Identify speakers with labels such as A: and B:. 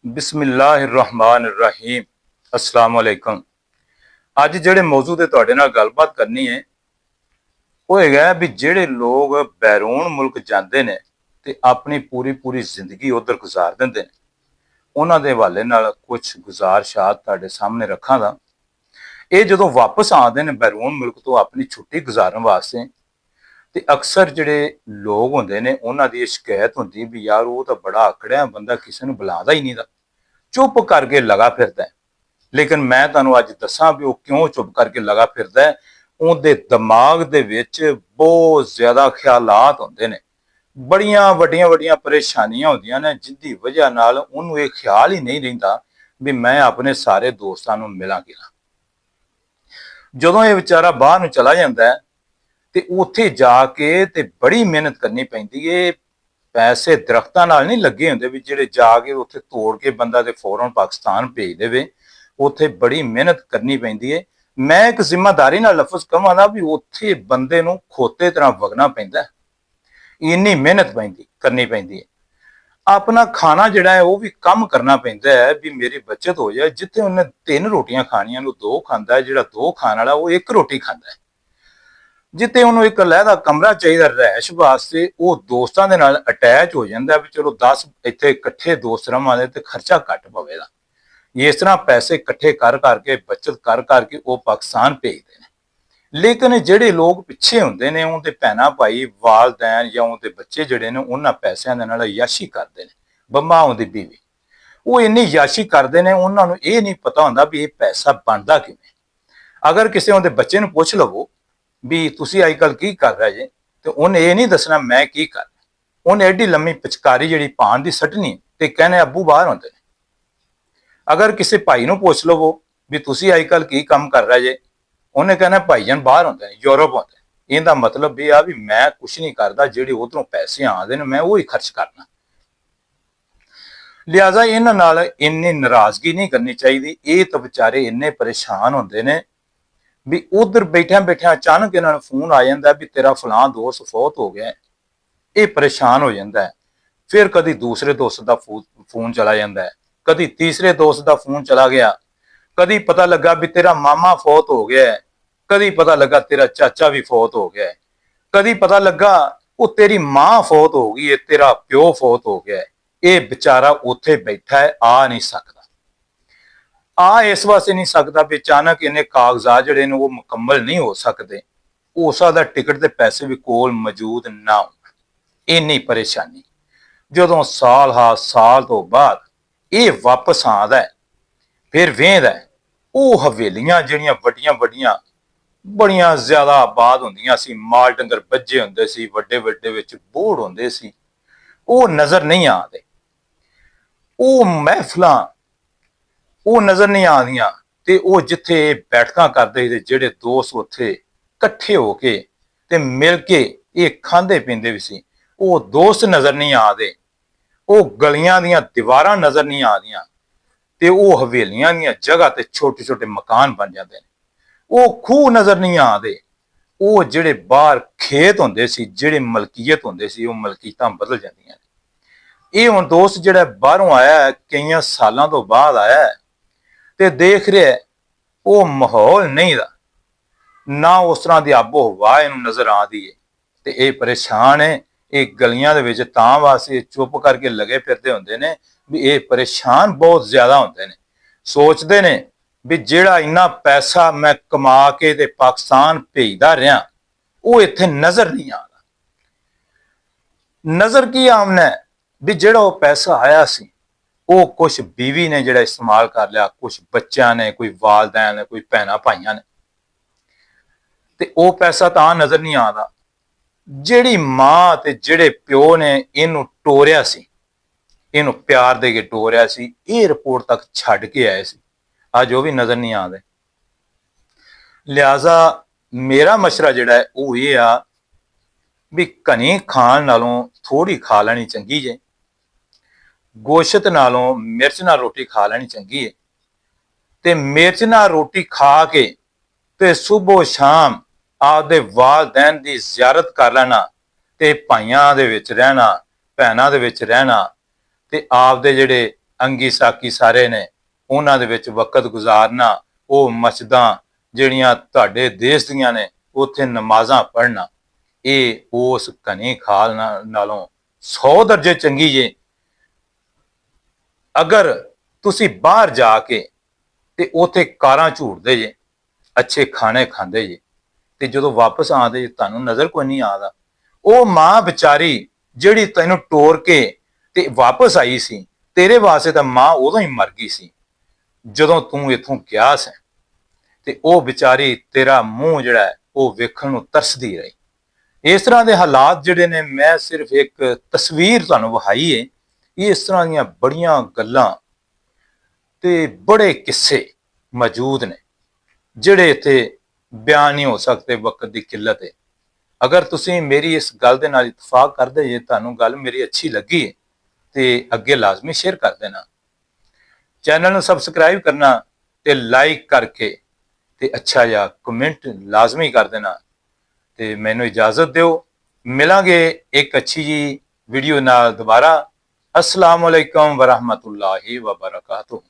A: बिस्मिल्लाहिर्रहमानिर्रहीम। अस्सलाम वालेकुम। ਅੱਜ ਜਿਹੜੇ ਮੌਜੂ ਤੇ ਤੁਹਾਡੇ ਨਾਲ ਗੱਲਬਾਤ ਕਰਨੀ ਹੈ ਉਹ ਹੈਗਾ ਵੀ ਜਿਹੜੇ ਲੋਕ ਬੈਰੂਨ ਮੁਲਕ ਜਾਂਦੇ ਨੇ ਤੇ ਆਪਣੀ ਪੂਰੀ ਜ਼ਿੰਦਗੀ ਉਧਰ ਗੁਜ਼ਾਰ ਦਿੰਦੇ ਨੇ ਉਹਨਾਂ ਦੇ ਹਵਾਲੇ ਨਾਲ ਕੁਝ ਗੁਜ਼ਾਰਿਸ਼ਾਤ ਤੁਹਾਡੇ ਸਾਹਮਣੇ ਰੱਖਾਂਗਾ। ਇਹ ਜਦੋਂ ਵਾਪਸ ਆਉਂਦੇ ਨੇ ਬੈਰੂਨ ਮੁਲਕ ਤੋਂ ਆਪਣੀ ਛੁੱਟੀ ਗੁਜ਼ਾਰਨ ਵਾਸਤੇ ਤੇ ਅਕਸਰ ਜਿਹੜੇ ਲੋਕ ਹੁੰਦੇ ਨੇ ਉਹਨਾਂ ਦੀ ਸ਼ਿਕਾਇਤ ਹੁੰਦੀ ਵੀ ਯਾਰ ਉਹ ਤਾਂ ਬੜਾ ਆਕੜਿਆ ਬੰਦਾ, ਕਿਸੇ ਨੂੰ ਬੁਲਾਉਂਦਾ ਹੀ ਨਹੀਂ, ਦਾ ਚੁੱਪ ਕਰਕੇ ਲਗਾ ਫਿਰਦਾ। ਲੇਕਿਨ ਮੈਂ ਤੁਹਾਨੂੰ ਅੱਜ ਦੱਸਾਂ ਵੀ ਉਹ ਕਿਉਂ ਚੁੱਪ ਕਰਕੇ ਲਗਾ ਫਿਰਦਾ। ਉਹਦੇ ਦਿਮਾਗ ਦੇ ਵਿੱਚ ਬਹੁਤ ਜ਼ਿਆਦਾ ਖਿਆਲਾਤ ਹੁੰਦੇ ਨੇ, ਬੜੀਆਂ ਵੱਡੀਆਂ ਪਰੇਸ਼ਾਨੀਆਂ ਹੁੰਦੀਆਂ ਨੇ, ਜਿੰਦੀ ਵਜ੍ਹਾ ਨਾਲ ਉਹਨੂੰ ਇਹ ਖਿਆਲ ਹੀ ਨਹੀਂ ਰਹਿੰਦਾ ਵੀ ਮੈਂ ਆਪਣੇ ਸਾਰੇ ਦੋਸਤਾਂ ਨੂੰ ਮਿਲਾਂ ਕਿਵੇਂ। ਜਦੋਂ ਇਹ ਵਿਚਾਰਾ ਬਾਹਰ ਨੂੰ ਚਲਾ ਜਾਂਦਾ ਤੇ ਉੱਥੇ ਜਾ ਕੇ ਤੇ ਬੜੀ ਮਿਹਨਤ ਕਰਨੀ ਪੈਂਦੀ ਏ। ਪੈਸੇ ਦਰਖਤਾਂ ਨਾਲ ਨਹੀਂ ਲੱਗੇ ਹੁੰਦੇ ਵੀ ਜਿਹੜੇ ਜਾ ਕੇ ਉੱਥੇ ਤੋੜ ਕੇ ਬੰਦਾ ਤੇ ਫੌਰਨ ਪਾਕਿਸਤਾਨ ਭੇਜ ਦੇਵੇ। ਉੱਥੇ ਬੜੀ ਮਿਹਨਤ ਕਰਨੀ ਪੈਂਦੀ ਏ। ਮੈਂ ਇੱਕ ਜ਼ਿੰਮੇਵਾਰੀ ਨਾਲ ਲਫ਼ਜ਼ ਕਹਾਂਗਾ ਵੀ ਉੱਥੇ ਬੰਦੇ ਨੂੰ ਖੋਤੇ ਤਰ੍ਹਾਂ ਵਗਣਾ ਪੈਂਦਾ, ਇੰਨੀ ਮਿਹਨਤ ਕਰਨੀ ਪੈਂਦੀ ਹੈ। ਆਪਣਾ ਖਾਣਾ ਜਿਹੜਾ ਹੈ ਉਹ ਵੀ ਕੰਮ ਕਰਨਾ ਪੈਂਦਾ ਹੈ ਵੀ ਮੇਰੀ ਬਚਤ ਹੋ ਜਾਏ। ਜਿੱਥੇ ਉਹਨੇ 3 ਰੋਟੀਆਂ ਖਾਣੀਆਂ ਨੂੰ 2 ਖਾਂਦਾ ਹੈ, ਜਿਹੜਾ 2 ਖਾਣ ਵਾਲਾ ਉਹ 1 ਰੋਟੀ ਖਾਂਦਾ ਹੈ। ਜਿੱਥੇ ਉਹਨੂੰ ਇੱਕ ਲਹਿਦਾ ਕਮਰਾ ਚਾਹੀਦਾ ਰਹਿਸ਼ ਵਾਸਤੇ, ਉਹ ਦੋਸਤਾਂ ਦੇ ਨਾਲ ਅਟੈਚ ਹੋ ਜਾਂਦਾ ਵੀ ਚਲੋ 10 ਇੱਥੇ ਇਕੱਠੇ ਦੋਸਤ ਰਵਾਂਗੇ ਤੇ ਖਰਚਾ ਘੱਟ ਪਵੇਗਾ। ਇਸ ਤਰ੍ਹਾਂ ਪੈਸੇ ਇਕੱਠੇ ਕਰ ਕਰਕੇ ਬਚਤ ਕਰ ਕਰਕੇ ਉਹ ਪਾਕਿਸਤਾਨ ਭੇਜਦੇ ਨੇ। ਲੇਕਿਨ ਜਿਹੜੇ ਲੋਕ ਪਿੱਛੇ ਹੁੰਦੇ ਨੇ, ਉਹਦੇ ਭੈਣਾਂ ਭਾਈ ਵਾਲਦੈਨ ਜਾਂ ਉਹਦੇ ਬੱਚੇ ਜਿਹੜੇ ਨੇ ਉਹਨਾਂ ਪੈਸਿਆਂ ਦੇ ਨਾਲ ਯਾਸ਼ੀ ਕਰਦੇ ਨੇ। ਬੰਮਾ ਉਹਦੀ ਬੀਵੀ ਉਹ ਇੰਨੀ ਯਾਸ਼ੀ ਕਰਦੇ ਨੇ, ਉਹਨਾਂ ਨੂੰ ਇਹ ਨਹੀਂ ਪਤਾ ਹੁੰਦਾ ਵੀ ਇਹ ਪੈਸਾ ਬਣਦਾ ਕਿਵੇਂ। ਅਗਰ ਕਿਸੇ ਉਹਦੇ ਬੱਚੇ ਨੂੰ ਪੁੱਛ ਲਵੋ ਵੀ ਤੁਸੀਂ ਅੱਜ ਕੱਲ ਕੀ ਕਰ ਰਹੇ ਜੇ, ਤੇ ਉਹਨੇ ਇਹ ਨਹੀਂ ਦੱਸਣਾ ਮੈਂ ਕੀ ਕਰ ਰਿਹਾ। ਉਹਨੇ ਐਡੀ ਲੰਮੀ ਪਿਚਕਾਰੀ ਜਿਹੜੀ ਪਾਣ ਦੀ ਸੱਟਣੀ ਤੇ ਕਹਿੰਦੇ ਅੱਬੂ ਬਾਹਰ ਹੁੰਦੇ ਨੇ। ਅਗਰ ਕਿਸੇ ਭਾਈ ਨੂੰ ਪੁੱਛ ਲਵੋ ਵੀ ਤੁਸੀਂ ਅੱਜ ਕੱਲ ਕੀ ਕੰਮ ਕਰ ਰਹੇ ਜੇ, ਉਹਨੇ ਕਹਿਣਾ ਭਾਈਜਾਨ ਬਾਹਰ ਹੁੰਦੇ ਨੇ, ਯੂਰਪ ਹੁੰਦੇ ਨੇ। ਇਹਦਾ ਮਤਲਬ ਇਹ ਆ ਵੀ ਮੈਂ ਕੁਛ ਨਹੀਂ ਕਰਦਾ, ਜਿਹੜੇ ਉਧਰੋਂ ਪੈਸੇ ਆਉਂਦੇ ਨੇ ਮੈਂ ਉਹ ਹੀ ਖਰਚ ਕਰਨਾ। ਲਿਹਾਜ਼ਾ ਇਹਨਾਂ ਨਾਲ ਇੰਨੀ ਨਾਰਾਜ਼ਗੀ ਨਹੀਂ ਕਰਨੀ ਚਾਹੀਦੀ। ਇਹ ਤਾਂ ਵਿਚਾਰੇ ਇੰਨੇ ਪਰੇਸ਼ਾਨ ਹੁੰਦੇ ਨੇ ਵੀ ਉਧਰ ਬੈਠਿਆਂ ਅਚਾਨਕ ਇਹਨਾਂ ਨੂੰ ਫੋਨ ਆ ਜਾਂਦਾ ਵੀ ਤੇਰਾ ਫਲਾਂ ਦੋਸਤ ਫੌਤ ਹੋ ਗਿਆ। ਇਹ ਪਰੇਸ਼ਾਨ ਹੋ ਜਾਂਦਾ। ਫਿਰ ਕਦੀ ਦੂਸਰੇ ਦੋਸਤ ਦਾ ਫੋਨ ਚਲਾ ਜਾਂਦਾ, ਕਦੀ ਤੀਸਰੇ ਦੋਸਤ ਦਾ ਫੋਨ ਚਲਾ ਗਿਆ, ਕਦੀ ਪਤਾ ਲੱਗਾ ਵੀ ਤੇਰਾ ਮਾਮਾ ਫੌਤ ਹੋ ਗਿਆ, ਕਦੀ ਪਤਾ ਲੱਗਾ ਤੇਰਾ ਚਾਚਾ ਵੀ ਫੌਤ ਹੋ ਗਿਆ, ਕਦੀ ਪਤਾ ਲੱਗਾ ਉਹ ਤੇਰੀ ਮਾਂ ਫੌਤ ਹੋ ਗਈ ਹੈ, ਤੇਰਾ ਪਿਓ ਫੌਤ ਹੋ ਗਿਆ। ਇਹ ਵਿਚਾਰਾ ਉੱਥੇ ਬੈਠਾ ਹੈ, ਆ ਨਹੀਂ ਸਕਦਾ। ਇਸ ਵਾਸਤੇ ਨਹੀਂ ਸਕਦਾ ਵੀ ਅਚਾਨਕ ਇਹਨੇ ਕਾਗਜ਼ਾਤ ਜਿਹੜੇ ਨੇ ਉਹ ਮੁਕੰਮਲ ਨਹੀਂ ਹੋ ਸਕਦੇ, ਹੋ ਸਕਦਾ ਟਿਕਟ ਦੇ ਪੈਸੇ ਵੀ ਕੋਲ ਮੌਜੂਦ ਨਾ ਹੋਣ। ਇੰਨੀ ਪਰੇਸ਼ਾਨੀ ਜਦੋਂ ਸਾਲ ਤੋਂ ਬਾਅਦ ਇਹ ਵਾਪਸ ਆਉਂਦਾ ਫਿਰ ਵੇਖਦਾ ਉਹ ਹਵੇਲੀਆਂ ਜਿਹੜੀਆਂ ਵੱਡੀਆਂ ਬੜੀਆਂ ਜ਼ਿਆਦਾ ਆਬਾਦ ਹੁੰਦੀਆਂ ਸੀ, ਮਾਲ ਡੰਗਰ ਬੱਜੇ ਹੁੰਦੇ ਸੀ, ਵੱਡੇ ਵਿੱਚ ਬੋੜ ਹੁੰਦੇ ਸੀ, ਉਹ ਨਜ਼ਰ ਨਹੀਂ ਆਉਂਦੇ। ਉਹ ਮਹਿਫਲਾਂ ਉਹ ਨਜ਼ਰ ਨਹੀਂ ਆਉਂਦੀਆਂ। ਤੇ ਉਹ ਜਿੱਥੇ ਬੈਠਕਾਂ ਕਰਦੇ ਸੀ, ਜਿਹੜੇ ਦੋਸਤ ਉੱਥੇ ਇਕੱਠੇ ਹੋ ਕੇ ਤੇ ਮਿਲ ਕੇ ਇਹ ਖਾਂਦੇ ਪੀਂਦੇ ਵੀ ਸੀ, ਉਹ ਦੋਸਤ ਨਜ਼ਰ ਨਹੀਂ ਆਉਂਦੇ। ਉਹ ਗਲੀਆਂ ਦੀਆਂ ਦੀਵਾਰਾਂ ਨਜ਼ਰ ਨਹੀਂ ਆਉਂਦੀਆਂ ਤੇ ਉਹ ਹਵੇਲੀਆਂ ਦੀਆਂ ਜਗ੍ਹਾ ਤੇ ਛੋਟੇ ਮਕਾਨ ਬਣ ਜਾਂਦੇ ਨੇ। ਉਹ ਖੂਹ ਨਜ਼ਰ ਨਹੀਂ ਆਉਂਦੇ। ਉਹ ਜਿਹੜੇ ਬਾਹਰ ਖੇਤ ਹੁੰਦੇ ਸੀ, ਜਿਹੜੇ ਮਲਕੀਅਤ ਹੁੰਦੇ ਸੀ, ਉਹ ਮਲਕੀਤਾਂ ਬਦਲ ਜਾਂਦੀਆਂ ਨੇ। ਇਹ ਹੁਣ ਦੋਸਤ ਜਿਹੜਾ ਬਾਹਰੋਂ ਆਇਆ, ਕਈਆਂ ਸਾਲਾਂ ਤੋਂ ਬਾਅਦ ਆਇਆ ਤੇ ਦੇਖ ਰਿਹਾ ਉਹ ਮਾਹੌਲ ਨਹੀਂ ਦਾ, ਨਾ ਉਸ ਤਰ੍ਹਾਂ ਦੀ ਆਬੋ ਹਵਾ ਇਹਨੂੰ ਨਜ਼ਰ ਆਉਂਦੀ ਹੈ ਤੇ ਇਹ ਪਰੇਸ਼ਾਨ ਹੈ। ਇਹ ਗਲੀਆਂ ਦੇ ਵਿੱਚ ਤਾਂ ਵਾਸਤੇ ਚੁੱਪ ਕਰਕੇ ਲਗੇ ਫਿਰਦੇ ਹੁੰਦੇ ਨੇ ਵੀ ਇਹ ਪਰੇਸ਼ਾਨ ਬਹੁਤ ਜ਼ਿਆਦਾ ਹੁੰਦੇ ਨੇ। ਸੋਚਦੇ ਨੇ ਵੀ ਜਿਹੜਾ ਇੰਨਾ ਪੈਸਾ ਮੈਂ ਕਮਾ ਕੇ ਤੇ ਪਾਕਿਸਤਾਨ ਭੇਜਦਾ ਰਿਹਾ ਉਹ ਇੱਥੇ ਨਜ਼ਰ ਨਹੀਂ ਆਉਂਦਾ। ਨਜ਼ਰ ਕੀ ਆਉਣਾ ਵੀ ਜਿਹੜਾ ਉਹ ਪੈਸਾ ਆਇਆ ਸੀ ਉਹ ਕੁਝ ਬੀਵੀ ਨੇ ਜਿਹੜਾ ਇਸਤੇਮਾਲ ਕਰ ਲਿਆ, ਕੁਝ ਬੱਚਿਆਂ ਨੇ, ਕੋਈ ਵਾਲਦੈਨ ਨੇ, ਕੋਈ ਭੈਣਾਂ ਭਾਈਆਂ ਨੇ, ਤੇ ਉਹ ਪੈਸਾ ਤਾਂ ਨਜ਼ਰ ਨਹੀਂ ਆਉਂਦਾ। ਜਿਹੜੀ ਮਾਂ ਤੇ ਜਿਹੜੇ ਪਿਓ ਨੇ ਇਹਨੂੰ ਟੋਰਿਆ ਸੀ, ਇਹਨੂੰ ਪਿਆਰ ਦੇ ਕੇ ਟੋਰਿਆ ਸੀ, ਇਹ ਰਿਪੋਰਟ ਤੱਕ ਛੱਡ ਕੇ ਆਏ ਸੀ, ਅੱਜ ਉਹ ਵੀ ਨਜ਼ਰ ਨਹੀਂ ਆਉਂਦੇ। ਲਿਹਾਜ਼ਾ ਮੇਰਾ ਮਸ਼ਵਰਾ ਜਿਹੜਾ ਹੈ ਉਹ ਇਹ ਆ ਵੀ ਘਣੀ ਖਾਣ ਨਾਲੋਂ ਥੋੜੀ ਖਾ ਲੈਣੀ ਚੰਗੀ ਜੇ। ਗੋਸ਼ਤ ਨਾਲੋਂ ਮਿਰਚ ਨਾਲ ਰੋਟੀ ਖਾ ਲੈਣੀ ਚੰਗੀ ਹੈ। ਤੇ ਮਿਰਚ ਨਾਲ ਰੋਟੀ ਖਾ ਕੇ ਤੇ ਸੁਬਹ ਸ਼ਾਮ ਆਪਦੇ ਵਾਲਦੈਨ ਦੀ ਜ਼ਿਆਰਤ ਕਰ ਲੈਣਾ ਤੇ ਭਾਈਆਂ ਦੇ ਵਿੱਚ ਰਹਿਣਾ, ਭੈਣਾਂ ਦੇ ਵਿੱਚ ਰਹਿਣਾ ਤੇ ਆਪਦੇ ਜਿਹੜੇ ਅੰਗੀ ਸਾਕੀ ਸਾਰੇ ਨੇ, ਉਹਨਾਂ ਦੇ ਵਿੱਚ ਵਕਤ ਗੁਜ਼ਾਰਨਾ, ਉਹ ਮਸਜਿਦਾਂ ਜਿਹੜੀਆਂ ਤੁਹਾਡੇ ਦੇਸ਼ ਦੀਆਂ ਨੇ ਉੱਥੇ ਨਮਾਜ਼ਾਂ ਪੜ੍ਹਨਾ, ਇਹ ਉਸ ਘਣੀ ਖਾਲ ਨਾਲੋਂ 100 ਦਰਜੇ ਚੰਗੀ ਜੇ। ਅਗਰ ਤੁਸੀਂ ਬਾਹਰ ਜਾ ਕੇ ਤੇ ਉੱਥੇ ਕਾਰਾਂ ਝੂਟਦੇ ਜੇ, ਅੱਛੇ ਖਾਣੇ ਖਾਂਦੇ ਜੇ, ਤੇ ਜਦੋਂ ਵਾਪਸ ਆਉਂਦੇ ਜੇ ਤੁਹਾਨੂੰ ਨਜ਼ਰ ਕੋਈ ਨਹੀਂ ਆਉਂਦਾ। ਉਹ ਮਾਂ ਵਿਚਾਰੀ ਜਿਹੜੀ ਤੈਨੂੰ ਟੋਰ ਕੇ ਤੇ ਵਾਪਸ ਆਈ ਸੀ, ਤੇਰੇ ਵਾਸਤੇ ਤਾਂ ਮਾਂ ਉਦੋਂ ਹੀ ਮਰ ਗਈ ਸੀ ਜਦੋਂ ਤੂੰ ਇੱਥੋਂ ਗਿਆ ਸੀ, ਤੇ ਉਹ ਵਿਚਾਰੀ ਤੇਰਾ ਮੂੰਹ ਜਿਹੜਾ ਹੈ ਉਹ ਵੇਖਣ ਨੂੰ ਤਰਸਦੀ ਰਹੀ। ਇਸ ਤਰ੍ਹਾਂ ਦੇ ਹਾਲਾਤ ਜਿਹੜੇ ਨੇ, ਮੈਂ ਸਿਰਫ ਇੱਕ ਤਸਵੀਰ ਤੁਹਾਨੂੰ ਵਿਖਾਈ ਹੈ। ਇਸ ਤਰ੍ਹਾਂ ਦੀਆਂ ਬੜੀਆਂ ਗੱਲਾਂ ਤੇ ਬੜੇ ਕਿੱਸੇ ਮੌਜੂਦ ਨੇ ਜਿਹੜੇ ਇੱਥੇ ਬਿਆਨ ਨਹੀਂ ਹੋ ਸਕਦੇ, ਵਕਤ ਦੀ ਕਿੱਲਤ ਹੈ। ਅਗਰ ਤੁਸੀਂ ਮੇਰੀ ਇਸ ਗੱਲ ਦੇ ਨਾਲ ਇਤਫਾਕ ਕਰਦੇ ਜੇ, ਤੁਹਾਨੂੰ ਗੱਲ ਮੇਰੀ ਅੱਛੀ ਲੱਗੀ ਤੇ ਅੱਗੇ ਲਾਜ਼ਮੀ ਸ਼ੇਅਰ ਕਰ ਦੇਣਾ, ਚੈਨਲ ਨੂੰ ਸਬਸਕ੍ਰਾਈਬ ਕਰਨਾ ਤੇ ਲਾਈਕ ਕਰਕੇ ਤੇ ਅੱਛਾ ਜਿਹਾ ਕਮੈਂਟ ਲਾਜ਼ਮੀ ਕਰ ਦੇਣਾ। ਤੇ ਮੈਨੂੰ ਇਜਾਜ਼ਤ ਦਿਓ, ਮਿਲਾਂਗੇ ਇੱਕ ਅੱਛੀ ਜੀ ਵੀਡੀਓ ਨਾਲ ਦੁਬਾਰਾ। अस्सलाम वालेकुम वरहमतुल्लाहि वबरकातुहू।